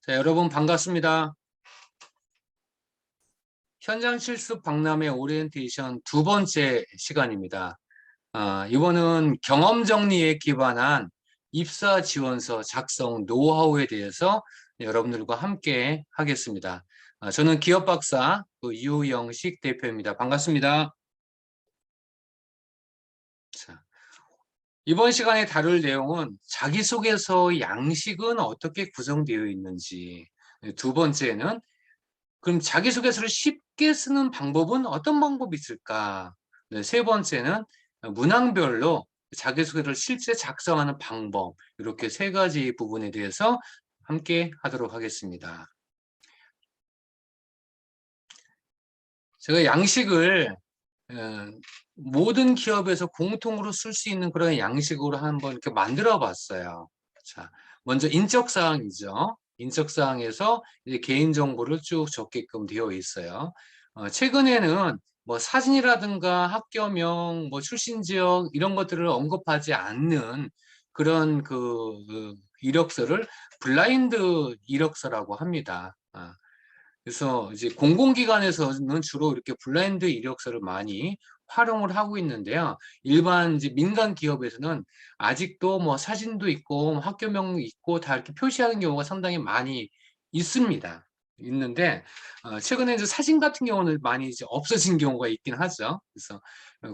자, 여러분 반갑습니다. 현장 실습 박람회 오리엔테이션 두 번째 시간입니다. 이번은 경험 정리에 기반한 입사 지원서 작성 노하우에 대해서 여러분들과 함께 하겠습니다. 저는 기업 박사 유영식 대표입니다. 반갑습니다. 자, 이번 시간에 다룰 내용은 자기소개서 양식은 어떻게 구성되어 있는지, 두 번째는 그럼 자기소개서를 쉽게 쓰는 방법은 어떤 방법이 있을까? 네, 세 번째는 문항별로 자기소개를 실제 작성하는 방법, 이렇게 세 가지 부분에 대해서 함께 하도록 하겠습니다. 제가 양식을 모든 기업에서 공통으로 쓸 수 있는 그런 양식으로 한번 이렇게 만들어 봤어요. 자, 먼저 인적사항이죠. 인적사항에서 이제 개인정보를 쭉 적게끔 되어 있어요. 최근에는 뭐 사진이라든가 학교명, 뭐 출신 지역 이런 것들을 언급하지 않는 그런 이력서를 블라인드 이력서라고 합니다. 그래서 이제 공공기관에서는 주로 이렇게 블라인드 이력서를 많이 활용을 하고 있는데요. 일반 이제 민간 기업에서는 아직도 뭐 사진도 있고 학교명 있고 다 이렇게 표시하는 경우가 상당히 많이 있습니다. 있는데 최근에 이제 사진 같은 경우는 많이 이제 없어진 경우가 있긴 하죠. 그래서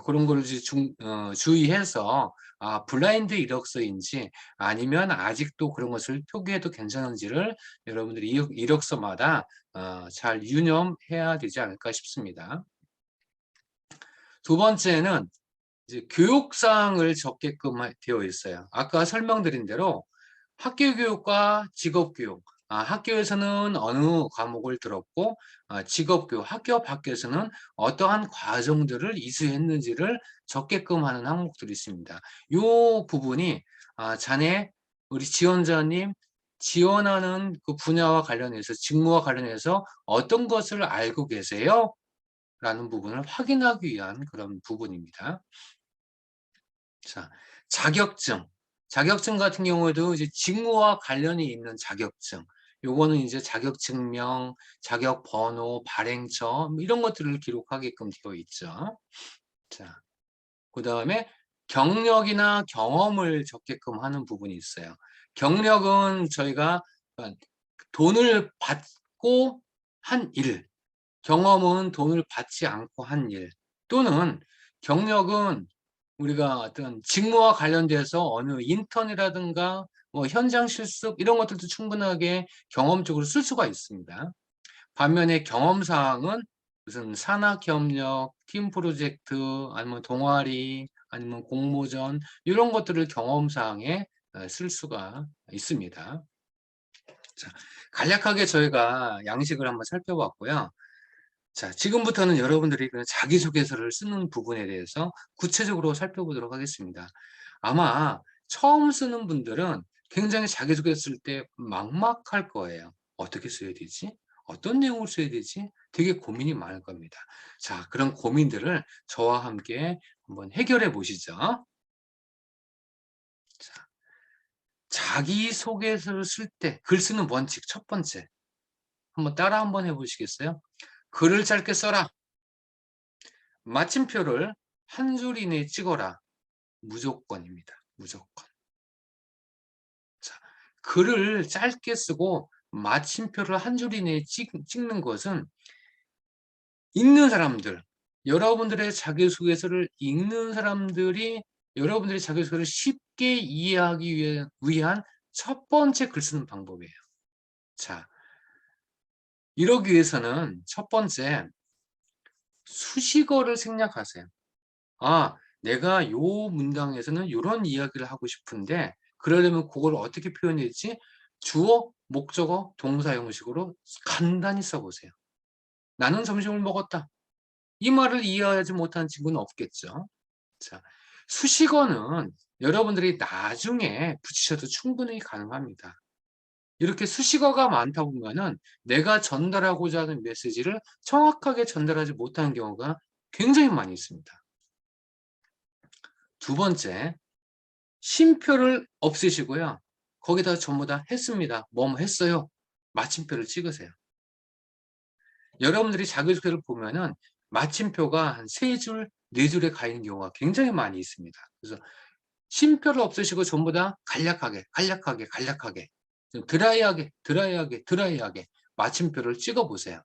그런 걸 이제 주의해서 블라인드 이력서인지 아니면 아직도 그런 것을 표기해도 괜찮은지를 여러분들이 이력서마다 잘 유념해야 되지 않을까 싶습니다. 두 번째는 이제 교육사항을 적게끔 되어 있어요. 아까 설명드린 대로 학교 교육과 직업 교육. 학교에서는 어느 과목을 들었고, 직업 교육, 학교 밖에서는 어떠한 과정들을 이수했는지를 적게끔 하는 항목들이 있습니다. 이 부분이 자네, 우리 지원자님, 지원하는 그 분야와 관련해서, 직무와 관련해서 어떤 것을 알고 계세요? 라는 부분을 확인하기 위한 그런 부분입니다. 자, 자격증. 자격증 같은 경우에도 이제 직무와 관련이 있는 자격증. 요거는 이제 자격증명, 자격번호, 발행처, 뭐 이런 것들을 기록하게끔 되어 있죠. 자, 그 다음에 경력이나 경험을 적게끔 하는 부분이 있어요. 경력은 저희가 돈을 받고 한 일, 경험은 돈을 받지 않고 한 일, 또는 경력은 우리가 어떤 직무와 관련돼서 어느 인턴이라든가 뭐 현장 실습 이런 것들도 충분하게 경험적으로 쓸 수가 있습니다. 반면에 경험사항은 무슨 산학협력, 팀 프로젝트, 아니면 동아리, 아니면 공모전 이런 것들을 경험사항에 쓸 수가 있습니다. 자, 간략하게 저희가 양식을 한번 살펴봤고요. 자, 지금부터는 여러분들이 그 자기소개서를 쓰는 부분에 대해서 구체적으로 살펴보도록 하겠습니다. 아마 처음 쓰는 분들은 굉장히 자기소개 쓸 때 막막할 거예요. 어떻게 써야 되지? 어떤 내용을 써야 되지? 되게 고민이 많을 겁니다. 자, 그런 고민들을 저와 함께 한번 해결해 보시죠. 자, 자기소개서를 쓸 때 글 쓰는 원칙 첫 번째. 한번 따라 한번 해보시겠어요? 글을 짧게 써라. 마침표를 한 줄 이내에 찍어라. 무조건입니다. 무조건. 자, 글을 짧게 쓰고 마침표를 한 줄 이내에 찍는 것은 읽는 사람들, 여러분들의 자기소개서를 읽는 사람들이 여러분들의 자기소개를 쉽게 이해하기 위한 첫 번째 글 쓰는 방법이에요. 자, 이러기 위해서는 첫 번째, 수식어를 생략하세요. 내가 요 문장에서는 요런 이야기를 하고 싶은데 그러려면 그걸 어떻게 표현했지? 주어, 목적어, 동사 형식으로 간단히 써보세요. 나는 점심을 먹었다. 이 말을 이해하지 못한 친구는 없겠죠. 자, 수식어는 여러분들이 나중에 붙이셔도 충분히 가능합니다. 이렇게 수식어가 많다 보면은 내가 전달하고자 하는 메시지를 정확하게 전달하지 못하는 경우가 굉장히 많이 있습니다. 두 번째, 쉼표를 없애시고요. 거기다 전부 다 했습니다. 뭐뭐 했어요. 마침표를 찍으세요. 여러분들이 자기소개를 보면은 마침표가 한 3줄, 4줄에 가 있는 경우가 굉장히 많이 있습니다. 그래서 쉼표를 없애시고 전부 다 간략하게, 간략하게, 간략하게, 좀 드라이하게, 드라이하게, 드라이하게 마침표를 찍어 보세요.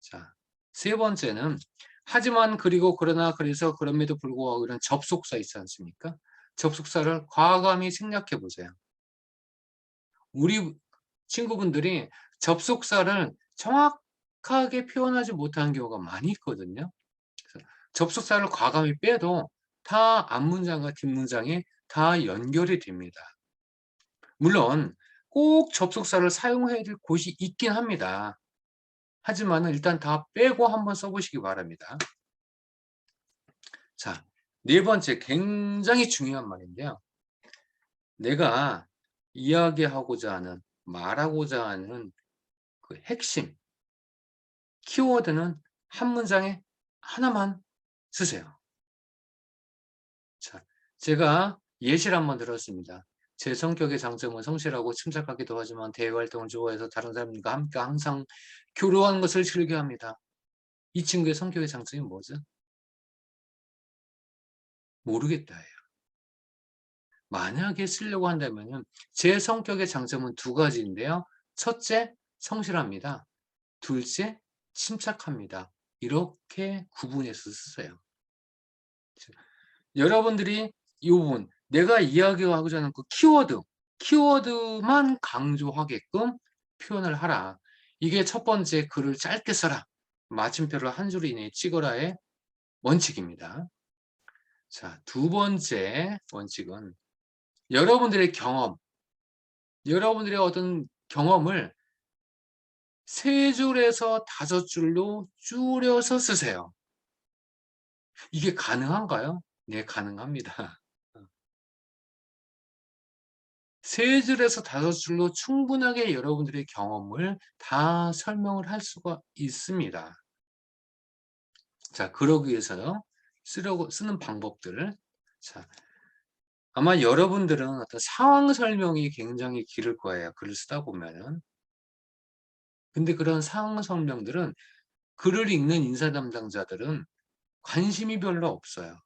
자, 세 번째는 하지만 그리고 그러나 그래서 그럼에도 불구하고 이런 접속사 있지 않습니까? 접속사를 과감히 생략해 보세요. 우리 친구분들이 접속사를 정확하게 표현하지 못하는 경우가 많이 있거든요. 그래서 접속사를 과감히 빼도 다 앞문장과 뒷문장이 다 연결이 됩니다. 물론 꼭 접속사를 사용해야 될 곳이 있긴 합니다. 하지만 일단 다 빼고 한번 써보시기 바랍니다. 자, 네 번째 굉장히 중요한 말인데요. 내가 이야기하고자 하는, 말하고자 하는 그 핵심, 키워드는 한 문장에 하나만 쓰세요. 자, 제가 예시를 한번 들었습니다. 제 성격의 장점은 성실하고 침착하기도 하지만 대외 활동을 좋아해서 다른 사람들과 함께 항상 교류하는 것을 즐겨합니다. 이 친구의 성격의 장점이 뭐죠? 모르겠다예요. 만약에 쓰려고 한다면은 제 성격의 장점은 2가지인데요. 첫째, 성실합니다. 둘째, 침착합니다. 이렇게 구분해서 쓰세요. 여러분들이 이 부분, 내가 이야기하고자 하는 그 키워드만 강조하게끔 표현을 하라. 이게 첫 번째, 글을 짧게 써라. 마침표를 한 줄 이내에 찍어라의 원칙입니다. 자, 두 번째 원칙은 여러분들의 어떤 경험을 3줄에서 5줄로 줄여서 쓰세요. 이게 가능한가요? 네, 가능합니다. 3줄에서 5줄로 충분하게 여러분들의 경험을 다 설명을 할 수가 있습니다. 자, 그러기 위해서요. 쓰는 방법들을. 자, 아마 여러분들은 어떤 상황 설명이 굉장히 길을 거예요. 글을 쓰다 보면은. 근데 그런 상황 설명들은 글을 읽는 인사 담당자들은 관심이 별로 없어요.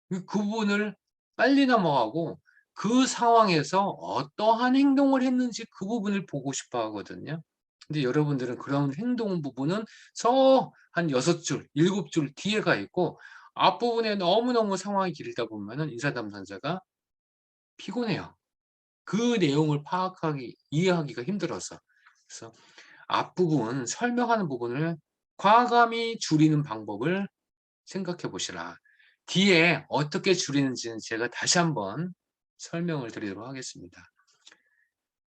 그 부분을 빨리 넘어가고 그 상황에서 어떠한 행동을 했는지 그 부분을 보고 싶어 하거든요. 근데 여러분들은 그런 행동 부분은 저 한 6줄, 7줄 뒤에 가 있고 앞부분에 너무너무 상황이 길다 보면은 인사 담당자가 피곤해요. 그 내용을 이해하기가 힘들어서. 그래서 앞부분 설명하는 부분을 과감히 줄이는 방법을 생각해 보시라. 뒤에 어떻게 줄이는지는 제가 다시 한번 설명을 드리도록 하겠습니다.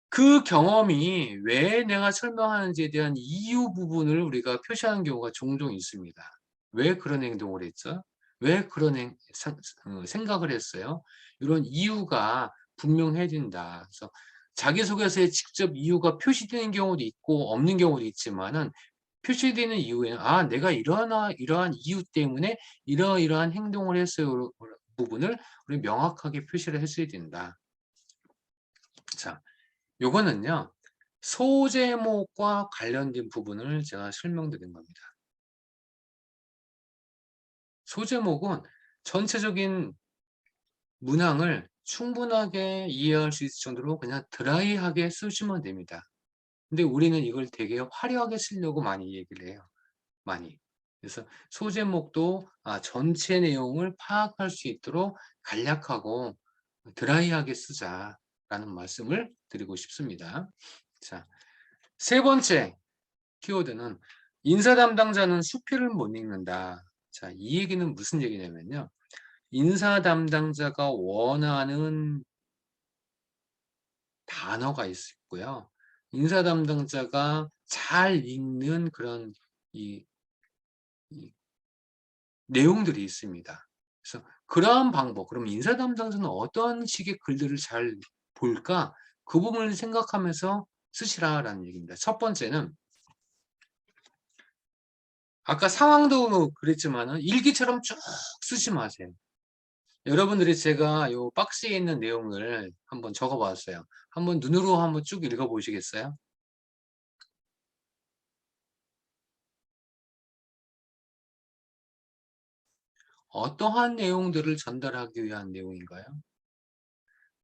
그 경험이 왜 내가 설명하는지에 대한 이유 부분을 우리가 표시하는 경우가 종종 있습니다. 왜 그런 행동을 했죠? 왜 그런 생각을 했어요? 이런 이유가 분명해진다. 그래서 자기소개서에 직접 이유가 표시되는 경우도 있고 없는 경우도 있지만은 표시되는 이유에는 내가 이러한 이유 때문에 이러이러한 행동을 했어요. 부분을 우리 명확하게 표시를 했어야 된다. 자, 요거는요. 소제목과 관련된 부분을 제가 설명드린 겁니다. 소제목은 전체적인 문항을 충분하게 이해할 수 있을 정도로 그냥 드라이하게 쓰시면 됩니다. 근데 우리는 이걸 되게 화려하게 쓰려고 많이 얘기를 해요. 많이. 그래서 소제목도 전체 내용을 파악할 수 있도록 간략하고 드라이하게 쓰자라는 말씀을 드리고 싶습니다. 자, 세 번째 키워드는 인사 담당자는 수필을 못 읽는다. 자, 이 얘기는 무슨 얘기냐면요. 인사 담당자가 원하는 단어가 있고요. 인사 담당자가 잘 읽는 그런 이 내용들이 있습니다. 그래서 그러한 방법, 그럼 인사 담당자는 어떤 식의 글들을 잘 볼까? 그 부분을 생각하면서 쓰시라라는 얘기입니다. 첫 번째는 아까 상황도 그랬지만은 일기처럼 쭉 쓰지 마세요. 여러분들이 제가 요 박스에 있는 내용을 한번 적어 봤어요. 한번 눈으로 한번 쭉 읽어 보시겠어요? 어떠한 내용들을 전달하기 위한 내용인가요?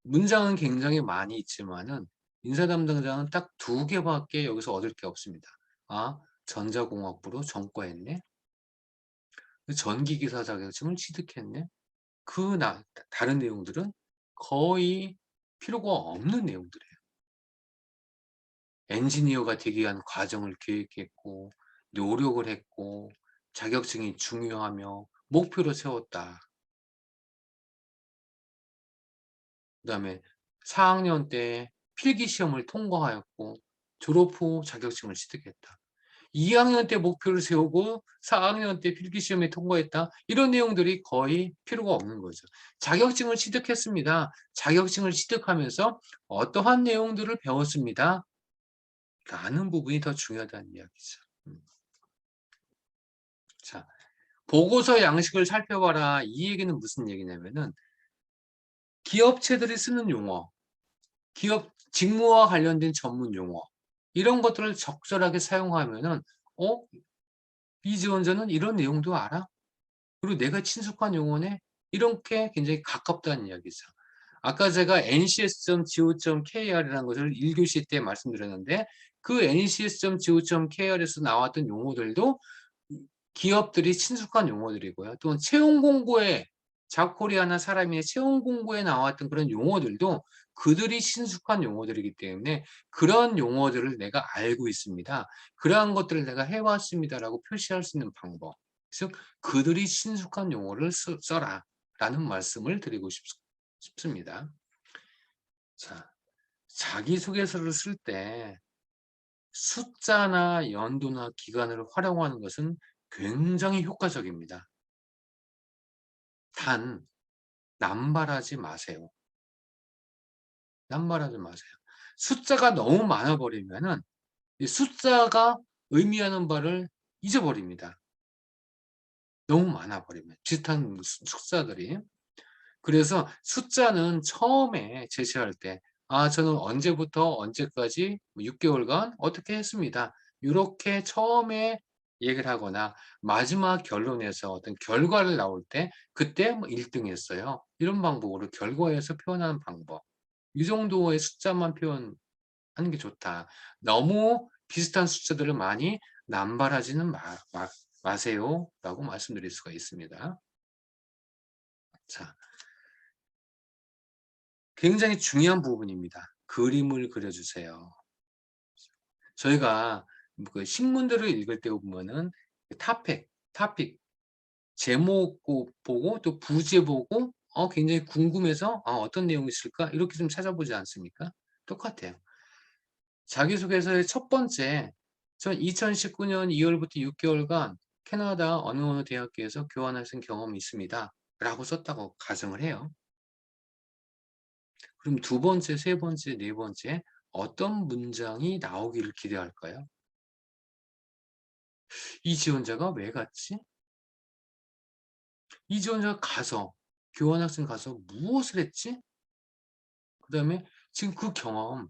문장은 굉장히 많이 있지만은 인사 담당자는 딱 두 개밖에 여기서 얻을 게 없습니다. 아, 전자공학부로 전과했네. 전기기사 자격증을 취득했네. 다른 내용들은 거의 필요가 없는 내용들이에요. 엔지니어가 되기 위한 과정을 계획했고, 노력을 했고, 자격증이 중요하며 목표를 세웠다. 그다음에 4학년 때 필기 시험을 통과하였고 졸업 후 자격증을 취득했다. 2학년 때 목표를 세우고 4학년 때 필기 시험에 통과했다. 이런 내용들이 거의 필요가 없는 거죠. 자격증을 취득했습니다. 자격증을 취득하면서 어떠한 내용들을 배웠습니다. 라는 부분이 더 중요하다는 이야기죠. 자, 보고서 양식을 살펴봐라. 이 얘기는 무슨 얘기냐면은 기업체들이 쓰는 용어, 기업 직무와 관련된 전문 용어 이런 것들을 적절하게 사용하면은 어? 이 지원자는 이런 내용도 알아? 그리고 내가 친숙한 용어네? 이렇게 굉장히 가깝다는 이야기죠. 아까 제가 ncs.go.kr이라는 것을 1교시 때 말씀드렸는데 그 ncs.go.kr에서 나왔던 용어들도 기업들이 친숙한 용어들이고요. 또 채용 공고에 잡코리아나 사람이 채용 공고에 나왔던 그런 용어들도 그들이 친숙한 용어들이기 때문에 그런 용어들을 내가 알고 있습니다. 그러한 것들을 내가 해왔습니다라고 표시할 수 있는 방법. 즉 그들이 친숙한 용어를 써라 라는 말씀을 드리고 싶습니다. 자, 자기소개서를 쓸 때 숫자나 연도나 기간을 활용하는 것은 굉장히 효과적입니다. 단 남발하지 마세요. 남발하지 마세요. 숫자가 너무 많아 버리면은 이 숫자가 의미하는 바를 잊어버립니다. 너무 많아 버리면 비슷한 숫자들이. 그래서 숫자는 처음에 제시할 때 저는 언제부터 언제까지 6개월간 어떻게 했습니다. 요렇게 처음에 얘기를 하거나 마지막 결론에서 어떤 결과를 나올 때 그때 뭐 1 등 했어요. 이런 방법으로 결과에서 표현하는 방법. 이 정도의 숫자만 표현하는 게 좋다. 너무 비슷한 숫자들을 많이 남발하지는 마세요라고 말씀드릴 수가 있습니다. 자. 굉장히 중요한 부분입니다. 그림을 그려주세요. 저희가 그 신문들을 읽을 때 보면은 타픽, 제목 보고 또 부제 보고 굉장히 궁금해서 어떤 내용이 있을까? 이렇게 좀 찾아보지 않습니까? 똑같아요. 자기소개서의 첫 번째, 전 2019년 2월부터 6개월간 캐나다 어느 대학교에서 교환학생 경험이 있습니다. 라고 썼다고 가정을 해요. 그럼 두 번째, 세 번째, 네 번째 어떤 문장이 나오기를 기대할까요? 이 지원자가 왜 갔지? 이 지원자가 가서 교환학생 가서 무엇을 했지? 그다음에 지금 그 경험,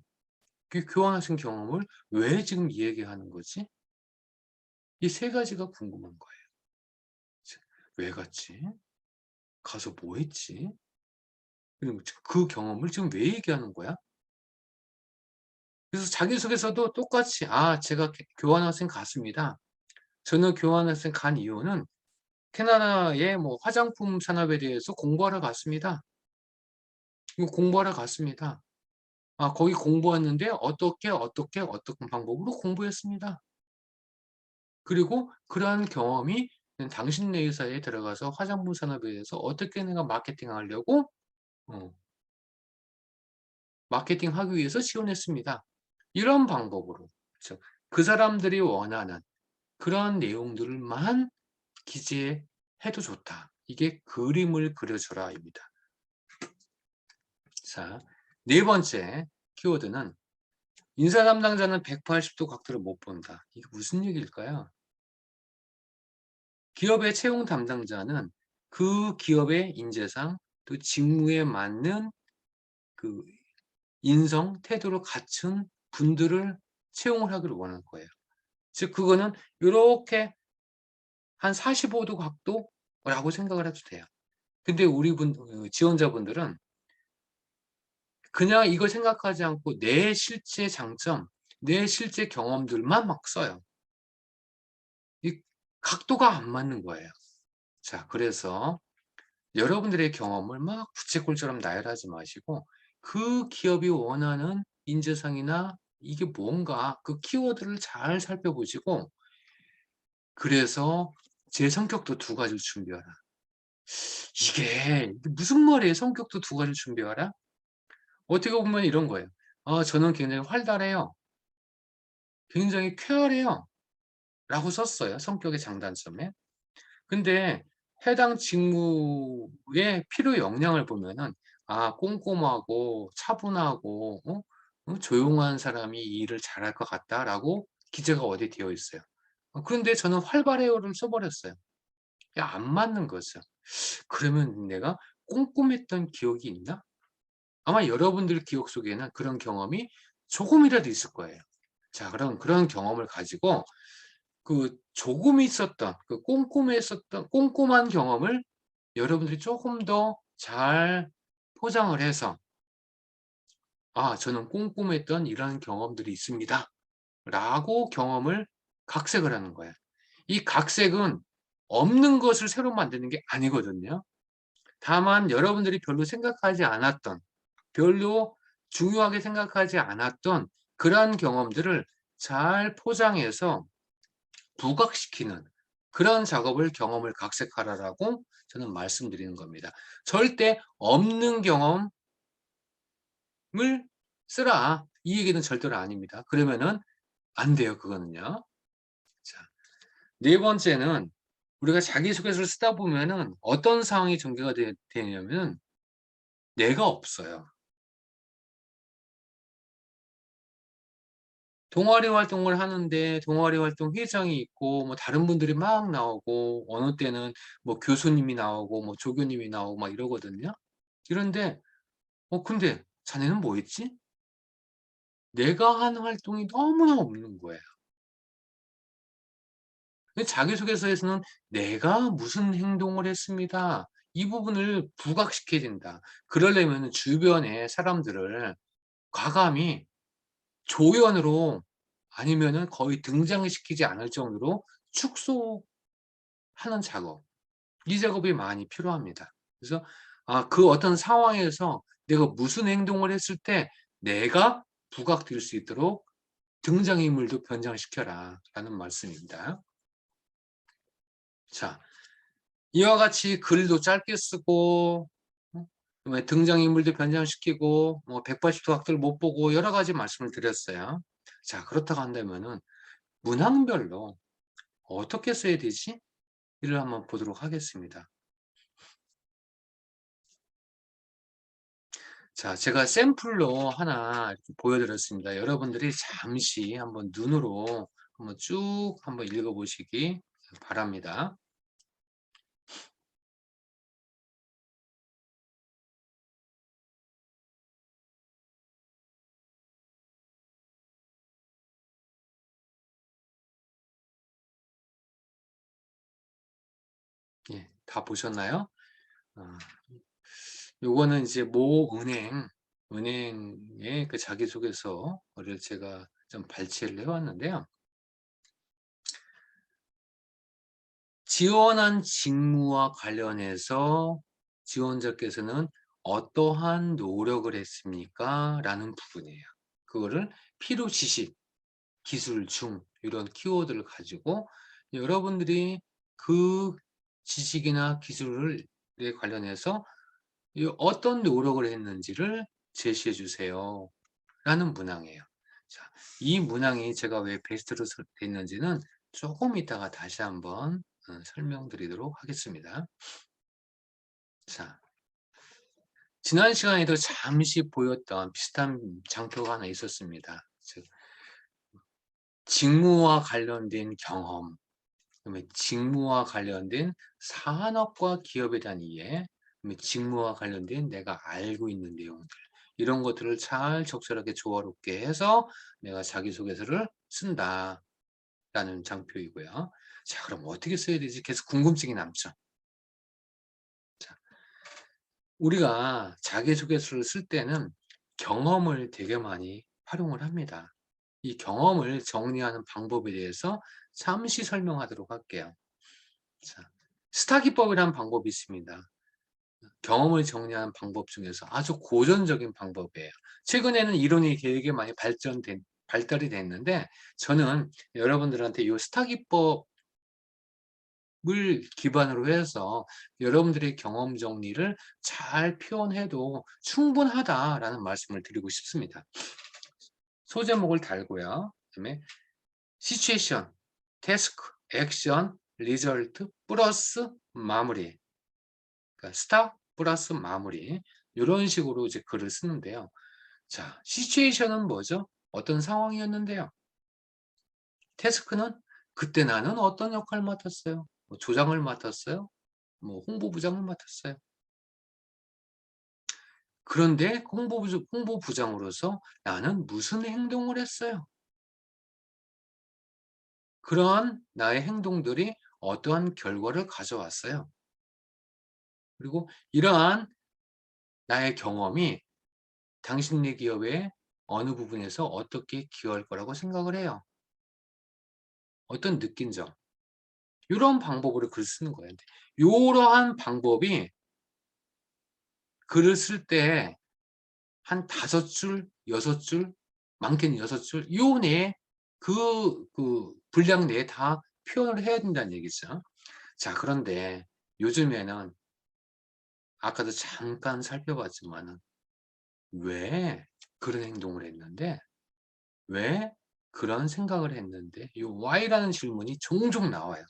그 교환학생 경험을 왜 지금 얘기하는 거지? 이 세 가지가 궁금한 거예요. 왜 갔지? 가서 뭐 했지? 그리고 그 경험을 지금 왜 얘기하는 거야? 그래서 자기소개서도 똑같이 제가 교환학생 갔습니다. 저는 교환학생 간 이유는 캐나다의 뭐 화장품 산업에 대해서 공부하러 갔습니다. 이거 공부하러 갔습니다. 거기 공부했는데 어떤 방법으로 공부했습니다. 그리고 그러한 경험이 당신 네 회사에 들어가서 화장품 산업에 대해서 어떻게 내가 마케팅하려고 어, 마케팅하기 위해서 지원했습니다. 이런 방법으로 그렇죠. 그 사람들이 원하는 그런 내용들만 기재해도 좋다. 이게 그림을 그려줘라입니다. 자, 네 번째 키워드는 인사 담당자는 180도 각도를 못 본다. 이게 무슨 얘기일까요? 기업의 채용 담당자는 그 기업의 인재상 또 직무에 맞는 그 인성, 태도를 갖춘 분들을 채용을 하기를 원하는 거예요. 즉 그거는 요렇게 한 45도 각도라고 생각을 해도 돼요. 근데 우리 지원자분들은 그냥 이걸 생각하지 않고 내 실제 장점, 내 실제 경험들만 막 써요. 이 각도가 안 맞는 거예요. 자, 그래서 여러분들의 경험을 막 부채꼴처럼 나열하지 마시고 그 기업이 원하는 인재상이나 이게 뭔가 그 키워드를 잘 살펴보시고 그래서 제 성격도 두 가지를 준비하라. 이게 무슨 말이에요? 성격도 두 가지를 준비하라? 어떻게 보면 이런 거예요. 저는 굉장히 활달해요. 굉장히 쾌활해요. 라고 썼어요. 성격의 장단점에. 근데 해당 직무의 필요 역량을 보면은 꼼꼼하고 차분하고 조용한 사람이 이 일을 잘할 것 같다라고 기재가 어디에 되어 있어요. 그런데 저는 활발해요를 써 버렸어요. 안 맞는 거죠. 그러면 내가 꼼꼼했던 기억이 있나? 아마 여러분들 기억 속에는 그런 경험이 조금이라도 있을 거예요. 자, 그럼 그런 경험을 가지고 그 조금 있었던 그 꼼꼼했었던 꼼꼼한 경험을 여러분들이 조금 더 잘 포장을 해서 저는 꼼꼼했던 이러한 경험들이 있습니다. 라고 경험을 각색을 하는 거예요. 이 각색은 없는 것을 새로 만드는 게 아니거든요. 다만 여러분들이 별로 생각하지 않았던, 별로 중요하게 생각하지 않았던 그러한 경험들을 잘 포장해서 부각시키는 그런 작업을 경험을 각색하라라고 저는 말씀드리는 겁니다. 절대 없는 경험을 쓰라. 이 얘기는 절대로 아닙니다. 그러면은 안 돼요, 그거는요. 자, 네 번째는 우리가 자기소개서를 쓰다 보면은 어떤 상황이 전개가 되냐면 내가 없어요. 동아리 활동을 하는데 동아리 활동 회장이 있고 뭐 다른 분들이 막 나오고 어느 때는 뭐 교수님이 나오고 뭐 조교님이 나오고 막 이러거든요. 이런데 근데 자네는 뭐 했지? 내가 한 활동이 너무나 없는 거예요. 근데 자기소개서에서는 "내가 무슨 행동을 했습니다." 이 부분을 부각시켜야 된다. 그러려면은 주변의 사람들을 과감히 조연으로 아니면은 거의 등장시키지 않을 정도로 축소하는 작업. 이 작업이 많이 필요합니다. 그래서 그 어떤 상황에서 내가 무슨 행동을 했을 때 내가 부각될 수 있도록 등장인물도 변장시켜라 라는 말씀입니다. 자, 이와 같이 글도 짧게 쓰고 그다음에 등장인물도 변장시키고 뭐 180도 각도를 못 보고 여러 가지 말씀을 드렸어요. 자, 그렇다고 한다면은 문항별로 어떻게 써야 되지? 이를 한번 보도록 하겠습니다. 자, 제가 샘플로 하나 이렇게 보여드렸습니다. 여러분들이 잠시 한번 눈으로 한번 쭉 한번 읽어보시기 바랍니다. 예, 다 보셨나요? 어, 요거는 이제 모 은행의 그 자기소개서를 제가 좀 발췌를 해왔는데요. 지원한 직무와 관련해서 지원자께서는 어떠한 노력을 했습니까? 라는 부분이에요. 그거를 필요 지식, 기술 중 이런 키워드를 가지고 여러분들이 그 지식이나 기술에 관련해서 어떤 노력을 했는지를 제시해 주세요. 라는 문항이에요. 자, 이 문항이 제가 왜 베스트로 됐는지는 조금 이따가 다시 한번 설명드리도록 하겠습니다. 자, 지난 시간에도 잠시 보였던 비슷한 장표가 하나 있었습니다. 즉, 직무와 관련된 경험, 그다음에 직무와 관련된 산업과 기업에 대한 이해, 그다음에 직무와 관련된 내가 알고 있는 내용들 이런 것들을 잘 적절하게 조화롭게 해서 내가 자기소개서를 쓴다라는 장표이고요. 자, 그럼 어떻게 써야 되지? 계속 궁금증이 남죠. 자, 우리가 자기소개서를 쓸 때는 경험을 되게 많이 활용을 합니다. 이 경험을 정리하는 방법에 대해서 잠시 설명하도록 할게요. 자, 스타 기법이라는 방법이 있습니다. 경험을 정리하는 방법 중에서 아주 고전적인 방법이에요. 최근에는 이론이 되게 많이 발달이 됐는데 저는 여러분들한테 이 스타 기법을 기반으로 해서 여러분들의 경험 정리를 잘 표현해도 충분하다라는 말씀을 드리고 싶습니다. 소제목을 달고요. 그다음에 시츄에이션, 태스크, 액션, 리절트 플러스 마무리. 그러니까 스타 플러스 마무리. 이런 식으로 이제 글을 쓰는데요. 자, 시츄에이션은 뭐죠? 어떤 상황이었는데요. 태스크는 그때 나는 어떤 역할을 맡았어요? 뭐 조장을 맡았어요? 뭐 홍보부장을 맡았어요. 그런데 홍보부장으로서 나는 무슨 행동을 했어요? 그러한 나의 행동들이 어떠한 결과를 가져왔어요. 그리고 이러한 나의 경험이 당신네 기업의 어느 부분에서 어떻게 기여할 거라고 생각을 해요. 어떤 느낀 점. 이런 방법으로 글을 쓰는 거예요. 이러한 방법이 글을 쓸 때 한 5줄, 6줄, 많게는 6줄, 요 내에 그 분량 내에 다 표현을 해야 된다는 얘기죠. 자, 그런데 요즘에는 아까도 잠깐 살펴봤지만은 왜 그런 행동을 했는데, 왜 그런 생각을 했는데, 이 why라는 질문이 종종 나와요.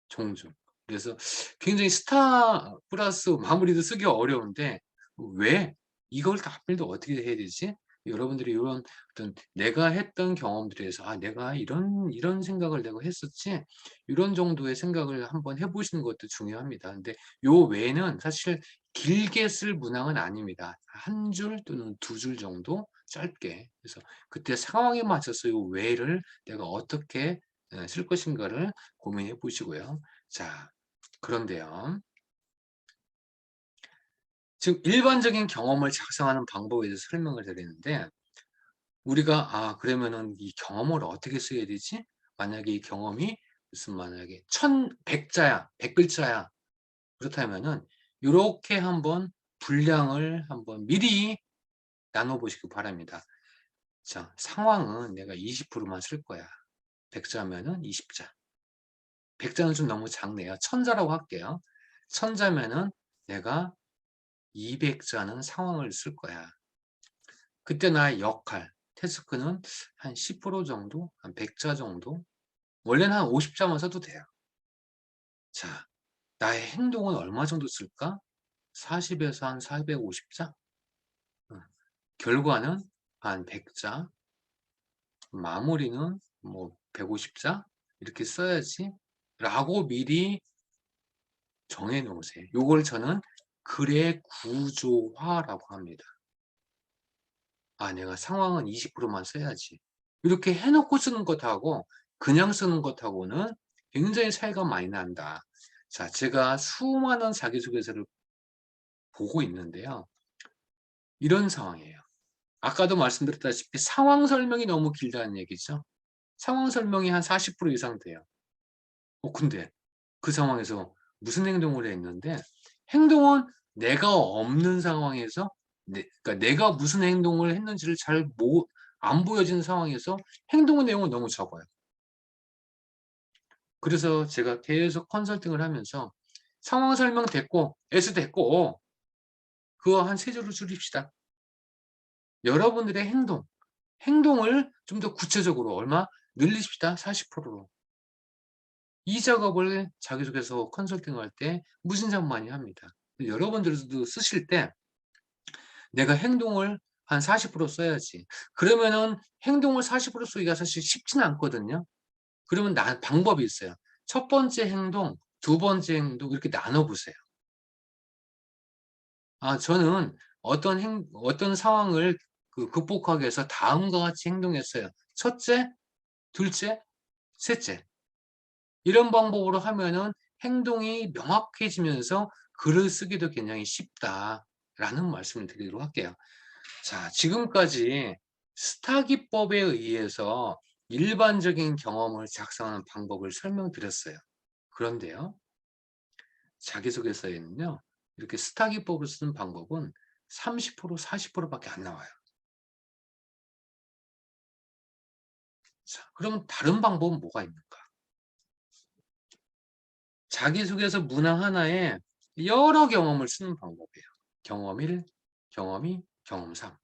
종종. 그래서 굉장히 스타 플러스 마무리도 쓰기 어려운데 왜 이걸 다 하필 또 어떻게 해야 되지? 여러분들이 이런 어떤 내가 했던 경험들에서 '아 내가 이런 생각을 내가 했었지.' 이런 정도의 생각을 한번 해 보시는 것도 중요합니다. 근데 요 외에는 사실 길게 쓸 문항은 아닙니다. 한 줄 또는 2줄 정도 짧게. 그래서 그때 상황에 맞춰서 요 외를 내가 어떻게 쓸 것인가를 고민해 보시고요. 자, 그런데요. 지금 일반적인 경험을 작성하는 방법에 대해서 설명을 드리는데 우리가 '아 그러면은 이 경험을 어떻게 써야 되지?' 만약에 이 경험이 무슨 만약에 1,100자야, 100글자야. 그렇다면은 요렇게 한번 분량을 한번 미리 나눠 보시기 바랍니다. 자, 상황은 내가 20%만 쓸 거야. 100자면은 20자. 100자는 좀 너무 작네요. 1000자라고 할게요. 1000자면은 내가 200자는 상황을 쓸 거야. 그때 나의 역할, 태스크는 한 10% 정도, 한 100자 정도, 원래는 한 50자만 써도 돼요. 자, 나의 행동은 얼마 정도 쓸까? 40에서 한 450자? 결과는 한 100자, 마무리는 뭐 150자? 이렇게 써야지. 라고 미리 정해 놓으세요. 요걸 저는 글의 구조화라고 합니다. 아, 내가 상황은 20%만 써야지. 이렇게 해 놓고 쓰는 것하고 그냥 쓰는 것하고는 굉장히 차이가 많이 난다. 자, 제가 수많은 자기소개서를 보고 있는데요. 이런 상황이에요. 아까도 말씀드렸다시피 상황 설명이 너무 길다는 얘기죠. 상황 설명이 한 40% 이상 돼요. 근데 그 상황에서 무슨 행동을 했는데 행동은 내가 없는 상황에서 그러니까 내가 무슨 행동을 했는지를 잘 안 보여지는 상황에서 행동의 내용은 너무 적어요. 그래서 제가 계속 컨설팅을 하면서 상황 설명 됐고 S 됐고 그거 한 3줄로 줄입시다. 여러분들의 행동을 좀 더 구체적으로 얼마 늘리십시다. 40%로. 이 작업을 자기소개서 컨설팅할 때 무진장 많이 합니다. 여러분들도 쓰실 때 내가 행동을 한 40% 써야지. 그러면은 행동을 40% 쓰기가 사실 쉽지는 않거든요. 그러면 방법이 있어요. 첫 번째 행동, 두 번째 행동 이렇게 나눠 보세요. 저는 어떤 상황을 극복하기 위해서 다음과 같이 행동했어요. 첫째, 둘째, 셋째. 이런 방법으로 하면은 행동이 명확해지면서 글을 쓰기도 굉장히 쉽다라는 말씀을 드리도록 할게요. 자, 지금까지 스타 기법에 의해서 일반적인 경험을 작성하는 방법을 설명드렸어요. 그런데요, 자기소개서에는요, 이렇게 스타 기법을 쓰는 방법은 30%, 40%밖에 안 나와요. 자, 그럼 다른 방법은 뭐가 있는가? 자기소개서 문항 하나에 여러 경험을 쓰는 방법이에요. 경험 1, 경험 2, 경험 3.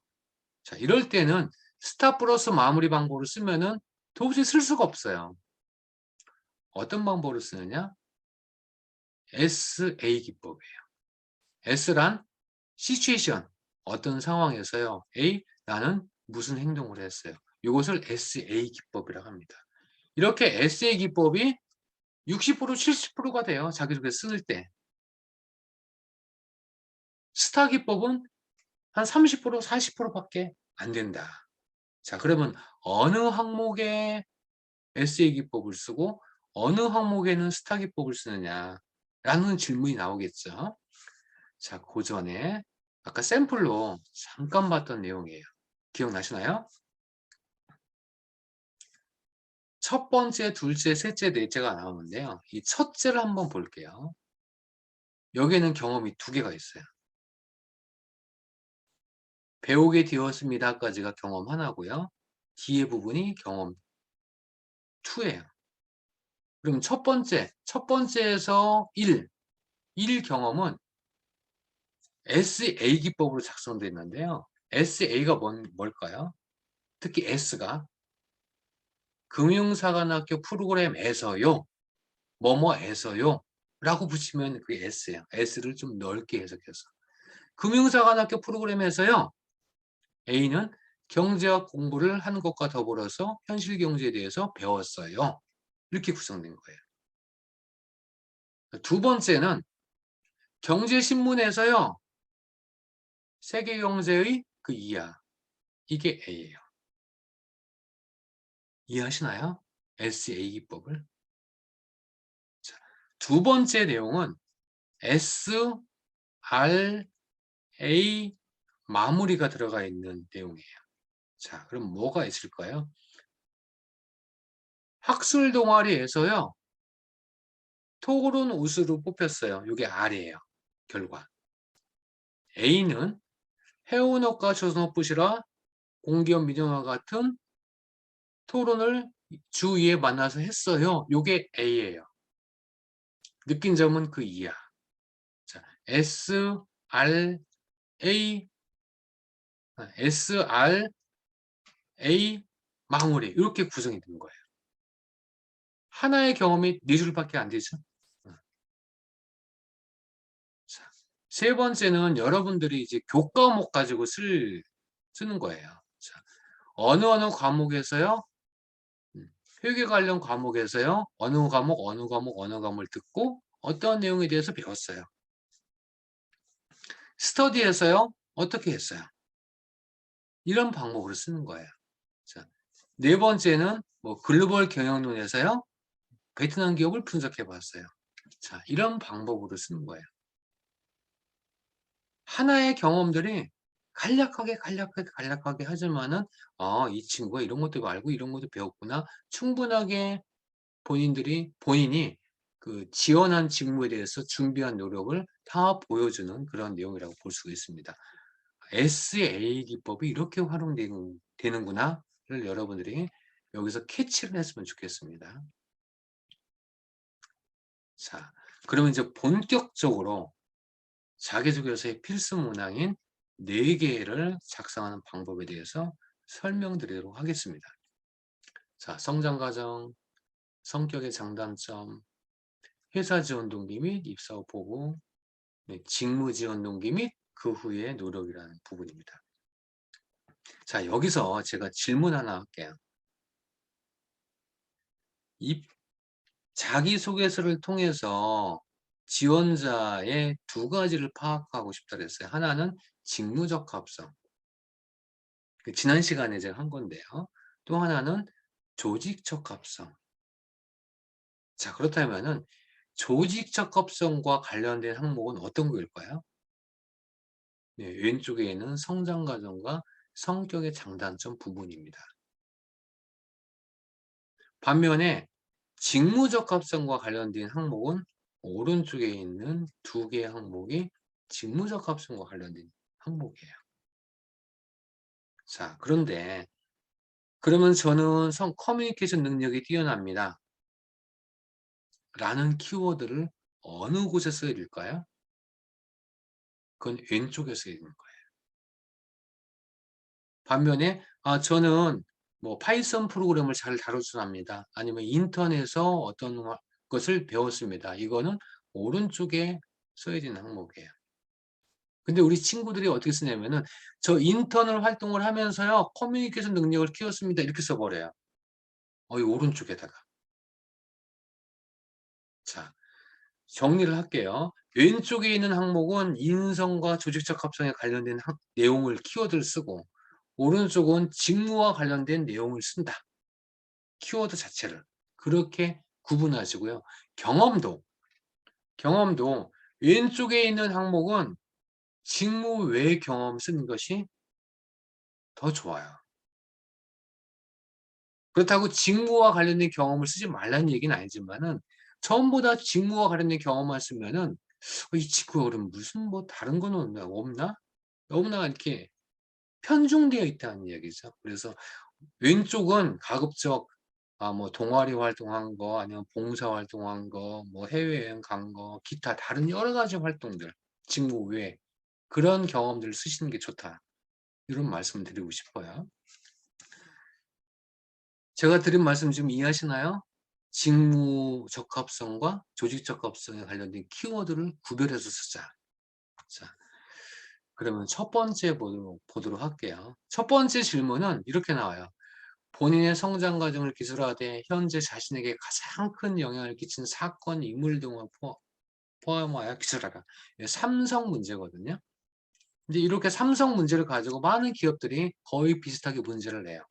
자, 이럴 때는 스타 플러스 마무리 방법을 쓰면은 도저히 쓸 수가 없어요. 어떤 방법을 쓰느냐? SA 기법이에요. S란 시츄에이션, 어떤 상황에서요. A, 나는 무슨 행동을 했어요. 이것을 SA 기법이라고 합니다. 이렇게 SA 기법이 60%, 70%가 돼요. 자기소개서 쓸 때. 스타 기법은 한 30%, 40%밖에 안 된다. 자, 그러면 어느 항목에 SA 기법을 쓰고 어느 항목에는 스타 기법을 쓰느냐라는 질문이 나오겠죠. 자, 그 전에 아까 샘플로 잠깐 봤던 내용이에요. 기억나시나요? 첫 번째, 둘째, 셋째, 넷째가 나오는데요. 이 첫째를 한번 볼게요. 여기에는 경험이 두 개가 있어요. 배우게 되었습니다까지가 경험 하나고요. 뒤에 부분이 경험 2예요. 그럼 첫 번째에서 1 경험은 SA 기법으로 작성되어 있는데요. SA가 뭘까요? 특히 S가 금융사관학교 프로그램에서요. 뭐뭐에서요. 라고 붙이면 그게 S예요. S를 좀 넓게 해석해서. 금융사관학교 프로그램에서요. A는 경제학 공부를 한 것과 더불어서 현실 경제에 대해서 배웠어요. 이렇게 구성된 거예요. 두 번째는 경제신문에서요. 세계경제의 그 이하. 이게 A예요. 이해하시나요? SA 기법을. 자, 두 번째 내용은 S, R, A 마무리가 들어가 있는 내용이에요. 자, 그럼 뭐가 있을까요? 학술 동아리에서요. 토론 우수로 뽑혔어요. 이게 R이에요. 결과. A는 해운업과 조선업부시라 공기업 민영화 같은 토론을 주 2회 만나서 했어요. 이게 A예요. 느낀 점은 그 이하. 자, S, R, A, S, R, A 마무리 이렇게 구성이 된 거예요. 하나의 경험이 4줄밖에 안 되죠. 자, 세 번째는 여러분들이 이제 교과목 가지고 쓰는 거예요. 자, 어느 과목에서요. 회계 관련 과목에서요. 어느 과목을 듣고 어떤 내용에 대해서 배웠어요. 스터디에서요. 어떻게 했어요? 이런 방법으로 쓰는 거예요. 자, 네 번째는 글로벌 경영론에서요. 베트남 기업을 분석해 봤어요. 자, 이런 방법으로 쓰는 거예요. 하나의 경험들이 간략하게 하지만은 이 친구가 이런 것도 알고 이런 것도 배웠구나. 충분하게 본인이 그 지원한 직무에 대해서 준비한 노력을 다 보여주는 그런 내용이라고 볼 수가 있습니다. SA 기법이 이렇게 활용되는구나를 여러분들이 여기서 캐치를 했으면 좋겠습니다. 자, 그러면 이제 본격적으로 자기소개서의 필수 문항인 4개를 작성하는 방법에 대해서 설명드리도록 하겠습니다. 자, 성장과정, 성격의 장단점, 회사 지원 동기 및 입사 후 보고, 직무 지원 동기 및 그 후의 노력이라는 부분입니다. 자, 여기서 제가 질문 하나 할게요. 이 자기소개서를 통해서 지원자의 두 가지를 파악하고 싶다 그랬어요. 하나는 직무적합성. 지난 시간에 제가 한 건데요. 또 하나는 조직적합성. 자, 그렇다면은 조직적합성과 관련된 항목은 어떤 거일까요? 네, 왼쪽에 있는 성장 과정과 성격의 장단점 부분입니다. 반면에 직무적합성과 관련된 항목은 오른쪽에 있는 두 개의 항목이 직무적합성과 관련된 항목이에요. 자, 그런데 그러면 저는 커뮤니케이션 능력이 뛰어납니다. 라는 키워드를 어느 곳에 써야 될까요? 그건 왼쪽에 써야 되는 거예요. 반면에 저는 뭐 파이썬 프로그램을 잘 다룰 줄 압니다. 아니면 인턴에서 어떤 것을 배웠습니다. 이거는 오른쪽에 써야 되는 항목이에요. 근데 우리 친구들이 어떻게 쓰냐면은 저 인턴을 활동을 하면서요 커뮤니케이션 능력을 키웠습니다. 이렇게 써버려요. 이 오른쪽에다가. 자, 정리를 할게요. 왼쪽에 있는 항목은 인성과 조직적 합성에 관련된 내용을 키워드를 쓰고 오른쪽은 직무와 관련된 내용을 쓴다. 키워드 자체를. 그렇게 구분하시고요. 경험도 왼쪽에 있는 항목은 직무 외 경험 쓰는 것이 더 좋아요. 그렇다고 직무와 관련된 경험을 쓰지 말라는 얘기는 아니지만은 전부 다 직무와 관련된 경험만 쓰면은 이 친구가 그럼 무슨 뭐 다른 건 없나? 너무나 이렇게 편중되어 있다는 얘기죠. 그래서 왼쪽은 가급적 뭐 동아리 활동한 거 아니면 봉사 활동한 거 뭐 해외여행 간 거 기타 다른 여러 가지 활동들 직무 외에 그런 경험들을 쓰시는 게 좋다. 이런 말씀을 드리고 싶어요. 제가 드린 말씀 지금 이해하시나요? 직무 적합성과 조직 적합성에 관련된 키워드를 구별해서 쓰자. 자, 그러면 첫 번째 보도록 할게요. 첫 번째 질문은 이렇게 나와요. 본인의 성장 과정을 기술하되 현재 자신에게 가장 큰 영향을 끼친 사건, 인물 등을 포함하여 기술하라. 삼성 문제거든요. 근데 이렇게 삼성 문제를 가지고 많은 기업들이 거의 비슷하게 문제를 내요.